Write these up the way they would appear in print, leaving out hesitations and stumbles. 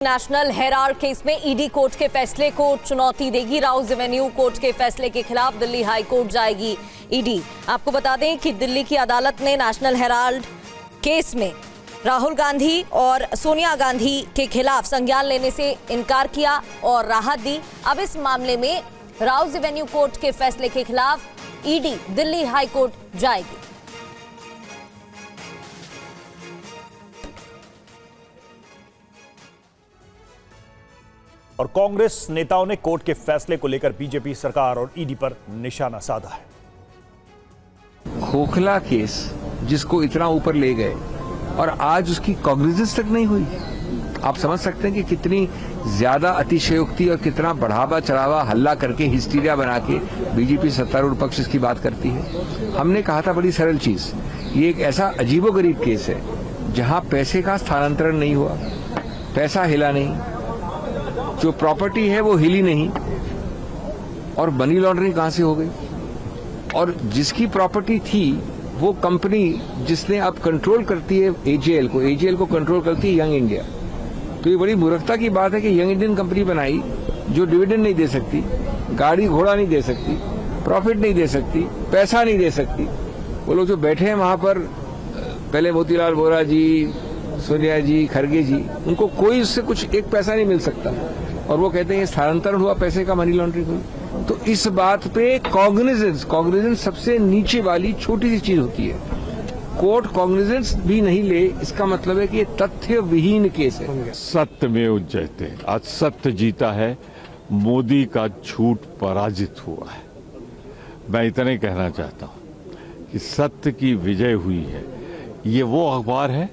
National Herald case में ED court के फैसले को चुनौती देगी। राउज एवेन्यू कोर्ट के फैसले के खिलाफ दिल्ली हाई कोर्ट जाएगी ईडी। आपको बता दें कि दिल्ली की अदालत ने नेशनल हेराल्ड केस में राहुल गांधी और सोनिया गांधी के खिलाफ संज्ञान लेने से इनकार किया और राहत दी। अब इस मामले में राउज एवेन्यू कोर्ट के फैसले के खिलाफ ईडी दिल्ली हाई कोर्ट जाएगी। और कांग्रेस नेताओं ने कोर्ट के फैसले को लेकर बीजेपी सरकार और ईडी पर निशाना साधा है। खोखला केस जिसको इतना ऊपर ले गए और आज उसकी कॉग्निजेंस तक नहीं हुई। आप समझ सकते हैं कि कितनी ज्यादा अतिशयोक्ति और कितना बढ़ावा चढ़ावा हल्ला करके हिस्टीरिया बना के बीजेपी सत्तारूढ़ पक्ष इसकी बात करती है। हमने कहा था बड़ी सरल चीज, ये एक ऐसा अजीबोगरीब केस है जहां पैसे का स्थानांतरण नहीं हुआ, पैसा हिला नहीं, जो प्रॉपर्टी है वो हिली नहीं, और मनी लॉन्ड्रिंग कहां से हो गई। और जिसकी प्रॉपर्टी थी वो कंपनी जिसने अब कंट्रोल करती है एजेएल को कंट्रोल करती है यंग इंडिया। तो ये बड़ी मूर्खता की बात है कि यंग इंडियन कंपनी बनाई जो डिविडेंड नहीं दे सकती, गाड़ी घोड़ा नहीं दे सकती, प्रॉफिट नहीं दे सकती, पैसा नहीं दे सकती। वो लोग जो बैठे हैं वहां पर, पहले मोतीलाल वोरा जी, सोनिया जी, खरगे जी, उनको कोई उससे कुछ एक पैसा नहीं मिल सकता और वो कहते हैं स्थानांतरण हुआ पैसे का, मनी लॉन्ड्रिंग हुई। तो इस बात पे कॉग्निजेंस सबसे नीचे वाली छोटी सी चीज होती है। कोर्ट कॉग्निजेंस भी नहीं ले, इसका मतलब है कि ये तथ्य विहीन केस है। सत्यमेव जयते, आज सत्य जीता है, मोदी का झूठ पराजित हुआ है। मैं इतना ही कहना चाहता हूं कि सत्य की विजय हुई है। ये वो अखबार है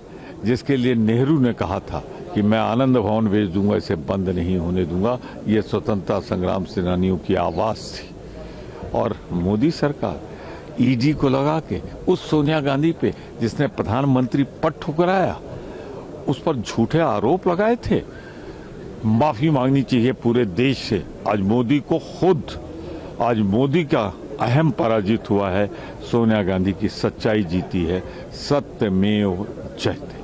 जिसके लिए नेहरू ने कहा था कि मैं आनंद भवन भेज दूंगा, इसे बंद नहीं होने दूंगा। ये स्वतंत्रता संग्राम सेनानियों की आवाज थी। और मोदी सरकार ईडी को लगा के उस सोनिया गांधी पे जिसने प्रधानमंत्री पद ठुकराया, उस पर झूठे आरोप लगाए थे, माफी मांगनी चाहिए पूरे देश से। आज मोदी को खुद, आज मोदी का अहम पराजित हुआ है, सोनिया गांधी की सच्चाई जीती है। सत्यमेव जयते।